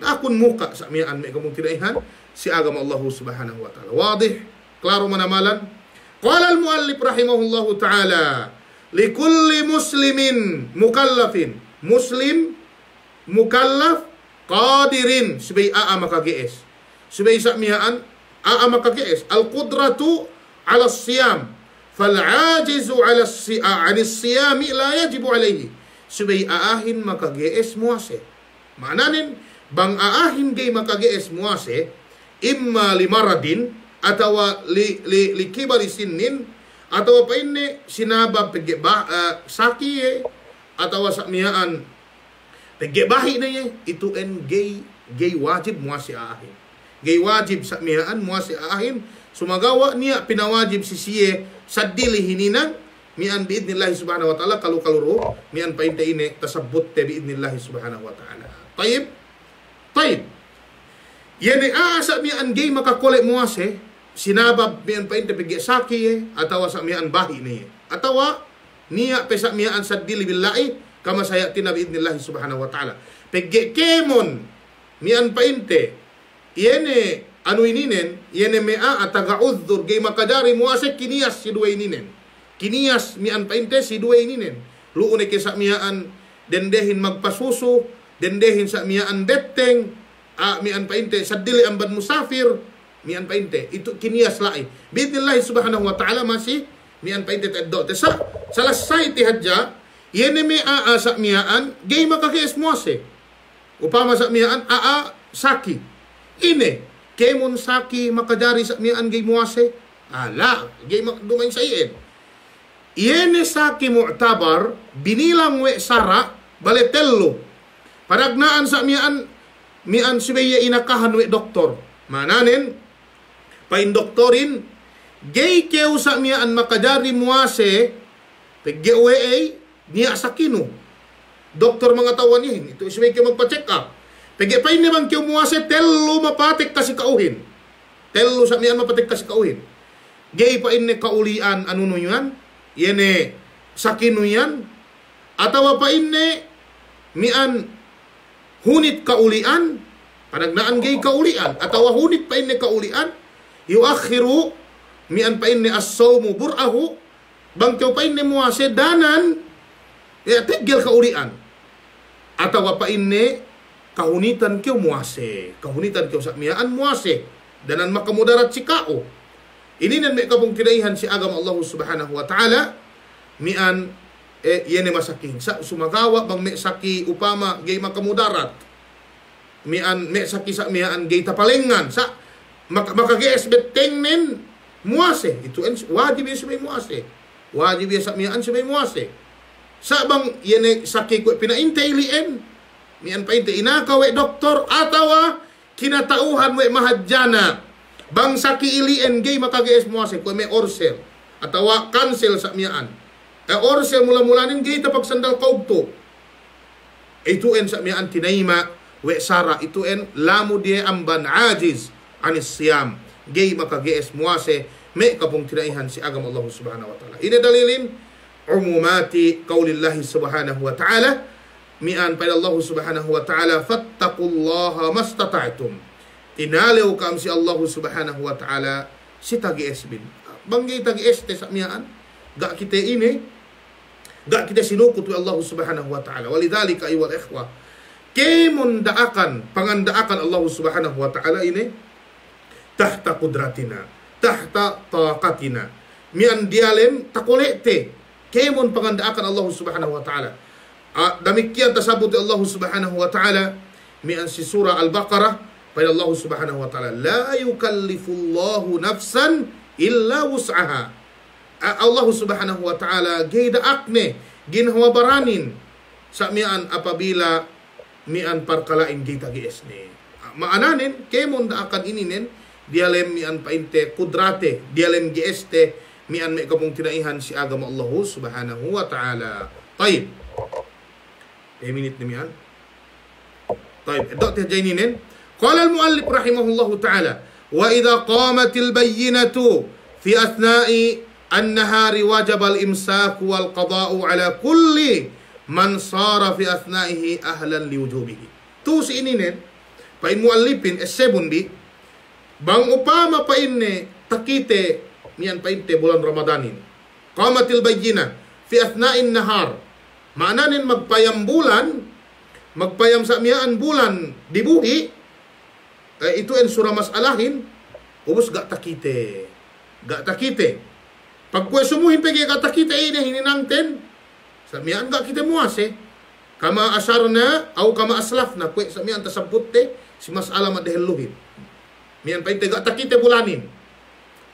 daakon muka sa mian may kamong tinaihan si agama Allah subhanahu wa ta'ala. Wadih, klaro manamalan. Qala al-muallif rahimahullahu ta'ala, likulli muslimin mukallafin, muslim mukallaf qadirin subay makagies. Subay sa miyaan makagies. Al-qudratu ala siyam fal-ajizu ala siyami la yajibu alayhi. Subay aahin makagies muase. Maananin bang aahin gay makagies muase imma limaradin atawa li kibari sinin atawa pa ini sinaba saki atawa sa miyaan paggebahi na itu en gay wajib muasi aahin. Gay wajib sa miyaan muasi aahin sumagawa niya pinawajib si siye sa dili hininang mian biidnillahi subhanahu wa ta'ala kaluro mian pa inte ini tasabut te biidnillahi subhanahu wa ta'ala. Tayyib yan sa mian gay makakole muase sinabab mian pa inte pigge saki atawa sa mian bahi niya atawa niya pesa mian sa dili billahi kama sayatina biidnillahi subhanahu wa ta'ala pigge kemon mian pa inte yene anu ininen yene mea ataga udhur gay makadari muase kiniyas si duwe ininen kiniyas mian pa inte si duwe ininen luune ke sa mian dendehin magpasuso dendehin sa mian betteng mian pa inte sa dili amban musafir mian painte itu kiniyas lai biidnillahi subhanahu wa ta'ala masih mian painte teddo sa salasay ti hadja yene me sa miaan gay makakies muase upama sa miaan saki ine kemon saki makajari sa miaan gay muase ala gay dumain sa iin yene saki mu'tabar binilang we sara baletello paragnaan sa mian subaya inakahan we doktor mananin pain doktorin gay keu sa mian makadari muase peggewe niya sakino doktor mga tawan niya ito ismay kayo magpa-check up pegge pain naman keu muase tello mapatik kasi kauhin tello sa mian mapatik kasi kauhin gay pain ne kaulian ano no yan yene sakino yan atawa pain ne mian hunit kaulian panagnaan gay kaulian atawa hunit pain ne kaulian yuakhiru mian pa inni as-sawmu bur'ahu bangkaw pa inni muase danan tigil kaulian atawa pa inni kahunitan kyo muase kahunitan kyo sa miyaan muase danan makamudarat si kao ininan may kapong tinaihan si agam Allah subhanahu wa ta'ala mian yene masaking sa sumagawa bang may saki upama gay makamudarat mian may saki sa miyaan gay tapalengan sa makagies beteng nen muase itu wajib sa may muase wajib sa miyaan sa may muase sa bang yene saki ko pinaintay lien mian painte inakaw doktor atawa kinatauhan we mahadjana bang saki ilien gay makagies muase ko may orsel atawa cancel sa miyaan orsel mula-mulanin gay tapag sandal kaugto itu en sa miyaan tinaima we sara itu en lamu die amban ajiz anis siyam gay makagies muase may kapong tinaihan si agam Allah subhanahu wa ta'ala. Ini dalilin umumati qaulillahi subhanahu wa ta'ala mian pa Allah subhanahu wa ta'ala fattaqullaha mastata'tum tinalew kam si Allah subhanahu wa ta'ala si tagies bin banggay tagies te sa mian ga kita ini ga kita sinukot wa Allah subhanahu wa ta'ala walidhalika ayyuhal ikhwa kemon daakan pangandaakan Allah subhanahu wa ta'ala ini tahta kudratina tahta taqatina mian dialem takolete kemon pangandaakan Allah Subhanahu wa taala. Demikian tasabut Allah Subhanahu wa taala mian si surah Al-Baqarah pada Allah Subhanahu wa taala, la yukallifullahu nafsan illa wus'aha. Allah Subhanahu wa taala geda akne ginhawa baranin sa mian apabila mian parkalain kita giesne. Maananin kemon da akan ininen dialem mian painte kudrate dialem gieste mian me kapung tinaihan si agama Allah Subhanahu wa taala. Taib. Minute mian. Taib. Dok jaininen. Qala al-muallif rahimahullahu taala, wa idza qamatil bayyinatu fi athna'i an-nahari wajaba al-imsak wal qada'u ala kulli man sara fi athna'ihi ahlan liwujubihi. Tu si ininen pain muallipin es-sebundi bang upama painne takite mian painte bulan Ramadanin qamatil bayyina fi athna'in nahar, maananin magpayam bulan magpayam sa miaan bulan dibuhi itu en surah masalahin ubus gak takite pag kue sumuhin pegi gak takite ini hininangten sa miaan gak kita muase kama asarna au kama aslafna kue sa miaan tasabutte si masalah madeheluhin mian painte gak takite bulanin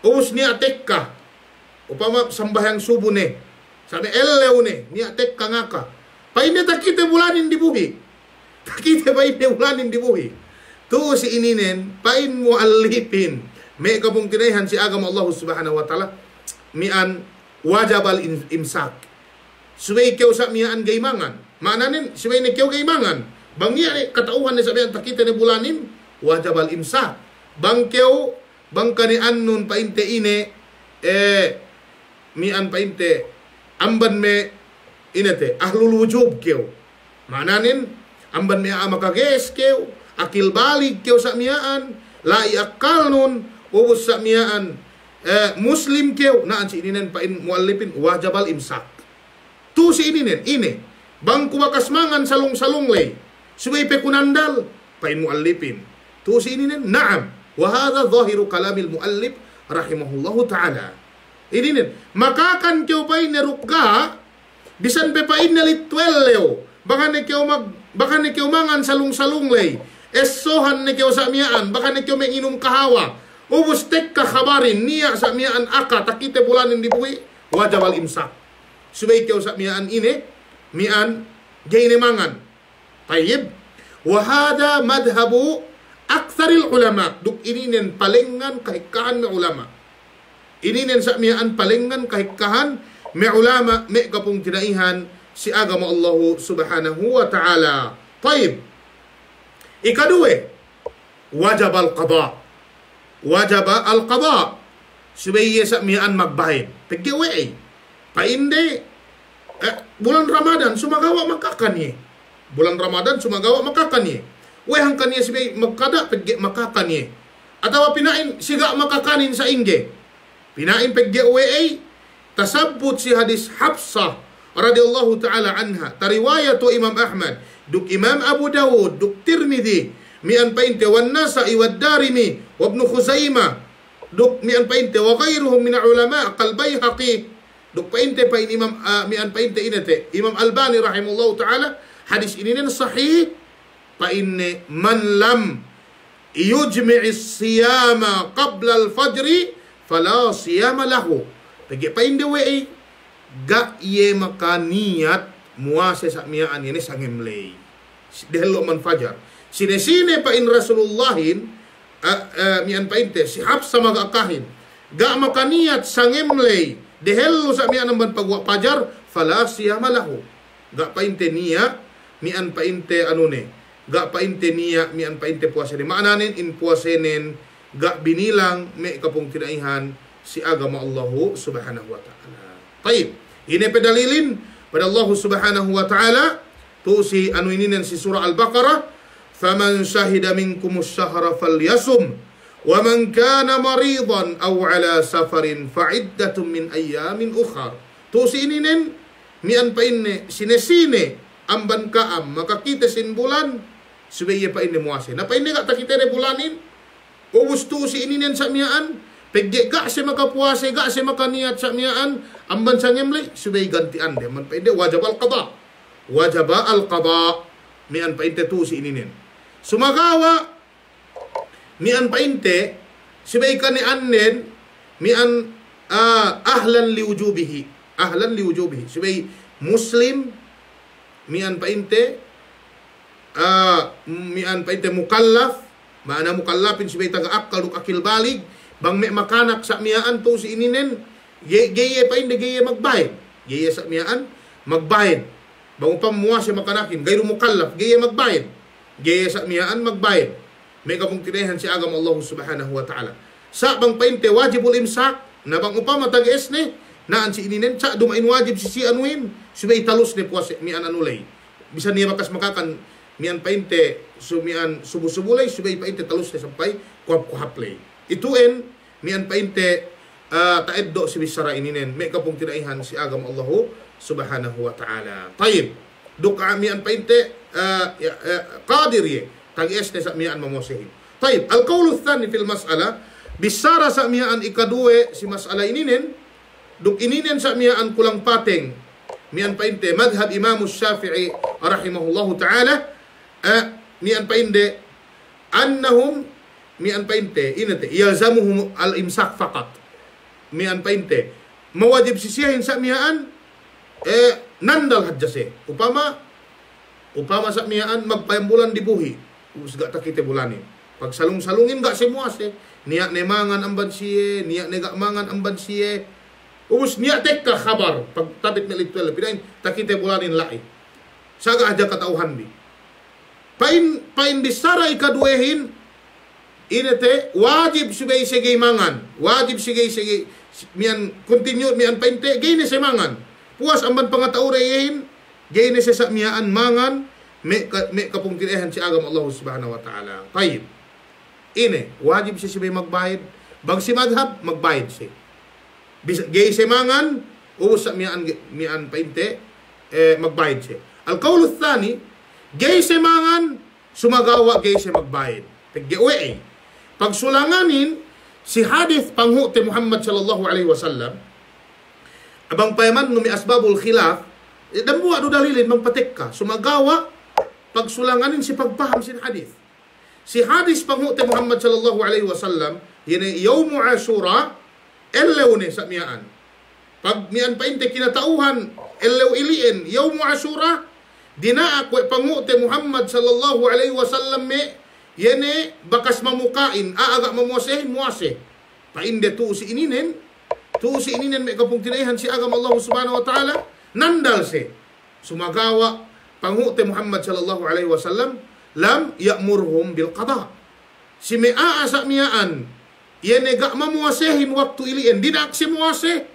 ubus niya tekka upama sambahyang subuh ne sabi elew ne niya tekka ngaka painte takite bulanin dibuhi takite painte bulanin dibuhi. Tu si ininen pain muallifin me kapung tinaihan si agama Allah Subhanahu wa taala mian wajabal imsak suway keu sa mian gaimangan maananin suway ne keu gaimangan bang niya katauhan ni sabihan takite ni bulanin wajabal imsak bang keu bang kani annun painte ine mian painte amban me inete ahlul wujub keu maananin amban me amakages keu akil balik keu sa miaan lai akal nun ubus sa miaan muslim keu naan si ininen pain muallipin wajabal imsak. Tu si ininen ine bang kubakas mangan salung-salung lay subay pe kunandal pain muallipin. Tu si ininen na'am wa hadha zahiru kalamil muallif rahimahullahu ta'ala. Ininen makakan keu pain nerukga bisan pe pain nalitwel leo bakan ne keu mangan salung-salung lay esohan ne keu sa miaan baka ne keu menginum kahawa ubus tek ka khabarin niya sa miaan aka takite bulanin dibuhi wajabal imsak subay keu sa miaan ine miaan gaine mangan. Tayyib wa hada madhabu aktsaril ulama duk ininen palengan kahikahan me ulama ininen sa miaan palengan kahikahan me ulama me kapung tinaihan si agama Allah Subhanahu wa taala. Tayyib. Ikadue wajab al-qada. Wajab al-qada. Subaya sa mian magbayad. Paggiwe painde bulan Ramadan sumagawa makakanye. Bulan Ramadan sumagawa makakanye. Wehang kanye subay magkada paggi makakanye. Atawa pinain siga makakanin sa ingge. Pinain paggiwe tasabbut si hadis Hafsah radhiyallahu ta'ala anha. Tariwayatu Imam Ahmad duk Imam Abu Dawud, duk Tirmidhi, mian painte wan Nasa'i wad Darimi, wa Ibn Khuzaimah, duk mian painte wa ghairuhum min ulama kal Baihaqi, duk painte pain Imam mian painte inate Imam Albani rahimahullahu taala hadis ini sahih painne man lam yujmi'i siyama qabla al-fajr fala siyama lahu. Pagi painde we ga ye makaniyat muase sa miaan ini sangemlay dehlo man fajar sine pa in Rasulullahin mian painte si Hafsa magakahin ga makaniyat sangemlay dehlo sa miaan man pagwa fajar fala siyama lahu ga painte niya mian painte anune ga painte niya mian painte puasa ni maananin in puasenen ga binilang me kapung tinaihan si agama Allah Subhanahu wa taala. Taib ini pedalilin pada Allah Subhanahu wa taala tu si anu ini si surah Al-Baqarah faman syahida minkumus syahra falyasum wa man kana maridan aw ala safarin fa'iddatun min ayyamin ukhar. Tu si ini mian pa inne sinesine amban kaam makakita sin bulan subaya pa inne muase na pa inne ka takita re bulanin ubus tu si ini sa miaan Pegge ga si makapuase, ga si makaniyat sa miyaan, amban sa ngemli, subay gantian de. Man painde, wajab al-qada. Wajab al-qada. Mian painte tu si ininin. Sumagawa, mian painte, subay ka ni annen, mian ahlan liwujubihi. Ahlan liwujubihi. Subay Muslim, mian painte, mian painte mukallaf, maana mukallafin subay taga-akal duk akil balig, bang may makanak sa miyaan to si ininen, geye pa hindi geye magbayad. Geye sa miyaan, magbayad. Bang upang muwa siya makanakin, gayro mukallaf, geye magbayad. Geye sa miyaan, magbayad. May kapong tinahan si agam Allah subhanahu wa ta'ala. Sa bang painte, wajibul imsak, na bang upang matag-es ni, naan si ininen, sa dumain wajib si anuin, subay talos ni puwas miyan anulay. Bisa niya makas makakan, miyan painte, miyan subusubulay, subay painte talos ni sampay, kuhap-kuhaplay. Ituin, miyan painte, taeddo si bisara ininen, may kapong tinaihan si agam Allahu subhanahu wa ta'ala. Tayyib, duka miyan painte, qadir ye, tag-es ni sa miyan mamosihin. Tayyib, al-qawlu thani fil mas'ala, bisara sa miyan ikaduwe si mas'ala ininen, duk ininen sa miyaan kulang pateng, miyan painte, madhab Imam Shafi'i rahimahullahu ta'ala, miyan painte, annahum, miyan painte, inate, yalzamuhum al-imsak faqat. Miyan painte, mawajib sisiyahin sa miyaan, nandal hadjase. Upama sa miyaan, magpayambulan dibuhi, usga takite bulanin. Pag salung-salungin ga si muase, niya nemangan ang bansiye, niya negakmangan ang bansiye, ubus niya tekka khabar, pag tabit na litwel, pinain, takite bulanin lai. Saga aja katauhan bi. Pain bisara ikaduehin, inete, wajib subay sige mangan. Wajib sige mian continue mian painte, gayne se mangan. Puas amban pangataurehin, gayne se sa miyaan mangan, me kapung tinehan si agam Allah subhanahu wa ta'ala. Tayyib. Ine, wajib si subay magbayad. Bang si madhab, magbayad si. Gay se mangan, ubus sa mian painte, magbayad si. Al-qawlu thani, gay se mangan, sumagawa gay se magbayad. Paggiwe pagsulanganin, si hadith panghuti Muhammad sallallahu alaihi wasallam, abang payaman no mi asbabul khilaf, dambuwa do dalilin magpatek ka, sumagawa, pagsulanganin si pagpaham sin hadith. Si hadith panghuti Muhammad sallallahu alaihi wasallam, yun yawmu Ashura, elew ni sa miyaan. Pag miyan painte kinatauhan, elew iliin, yawmu Ashura, dinaak wa panghuti Muhammad sallallahu alaihi wasallam me, yene bakas mamukain, aaga mamuasehin, muase. Painde tu si ininen may kapong tinaihan si agam Allah subhanahu wa ta'ala, nandal si. Sumagawa, panghuti Muhammad sallallahu alaihi wasallam, lam ya'murhum bil qada. Si may aasa miyaan, yene ga mamuasehin waktu iliin, dinak si muase.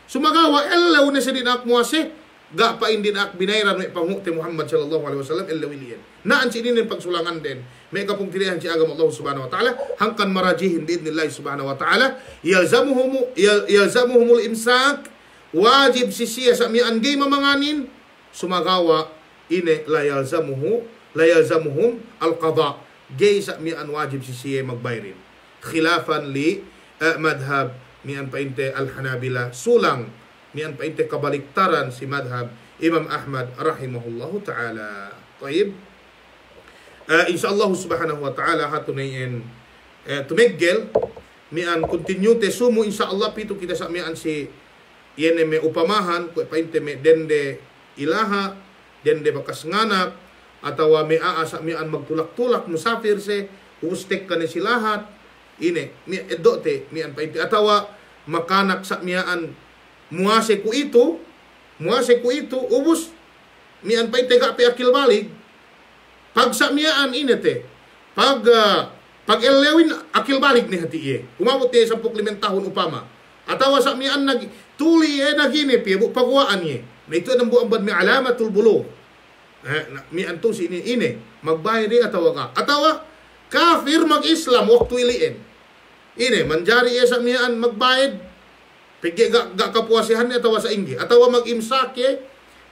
Sumagawa, elaw na si dinak muase, ga pa indin ak binayran may panghuti Muhammad sallallahu alaihi wasallam, elaw iliin. Naan si ininen pagsulangan din, may kapong tinihan si agam Allah subhanahu wa ta'ala, hangkan marajihin biidnillahi subhanahu wa ta'ala, yalzamuhumul imsak, wajib si siya sa miyaan gay mamanganin, sumagawa, ine la yalzamuhum al-qada, gay sa miyaan wajib si siya magbayrin. Khilafan li madhab miyan painte al-Hanabila, sulang miyan painte kabaliktaran si madhab Imam Ahmad rahimahullahu ta'ala. Taib. Insyaallah subhanahu wa ta'ala hatunayin tumigel mian continue te sumo insyaallah pito kita sa mian si yene me upamahan ko painte me dende ilaha dende bakas nganak atawa me aasa mian magtulak-tulak musafir se ustek kane silahat ine mi edote mian painte atawa makanak sa mian muase ku itu ubus mian painte ga pe akil balig. Pag sa miyaan inete, pag elewin akil balik ni hati iye. Umabot niya 15 tahun upama. Atawa sa miyaan tuli nagini piye pagwaan niya. Na ito ang buambad may alamatul bulugh. Miyaan to si ini magbayad atawa ka. Atawa kafir mag-Islam waktu iliin. Ine manjari iya sa miyaan magbayad. Pigi ga kapuasihan niya atawa sa inggi. Atawa mag-imsak ye.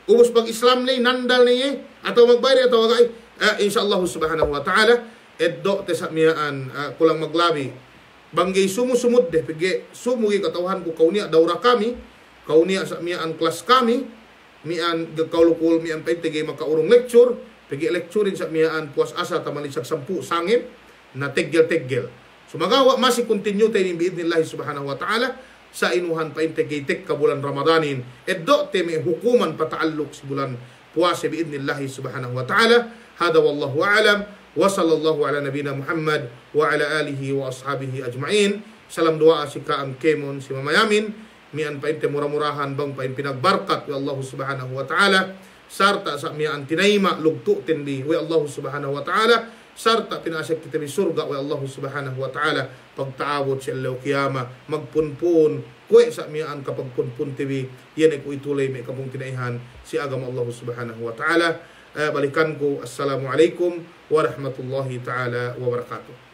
Ubus pag-Islam niya nandal niya. Atawa magbayad atawa ka insyaallah subhanahu wa ta'ala eddo te sa miyaan kulang maglabi banggay sumusumod deh, pigi sumugi katawhan ko kauniya dawra kami, kauniya sa miyaan kelas kami, mian gagkaulukul mian paintigay makaurong lecture, pigi lecturein sa miyaan puas asa tamalisag 10 sangim na teggel-teggel. So magawa masih continue tayo biidnillahi subhanahu wa ta'ala sa inuhan paintigitik ka bulan Ramadanin. Eddo te may hukuman pataaluk si bulan puasa biidnillahi subhanahu wa ta'ala. Hada wallahu a'lam. Wa sallallahu ala nabina Muhammad wa ala alihi wa ashabihi ajma'in. Salam doa si kaang kemon si mamayamin. Mian painte murah-murahan bang pain pinagbarkat wa Allah subhanahu wa ta'ala. Sarta sa mian tinaima lugtu tindi wa Allah subhanahu wa ta'ala. Sarta pinasyak kita di surga wa Allah subhanahu wa ta'ala. Pagtaawot si Allah kiyama magpunpun kwe sa mian kapag punpun tibi yan ay ko itulay may kapong tinaihan si agam Allah subhanahu wa ta'ala. Balikan ko assalamualaikum warahmatullahi ta'ala wabarakatuh.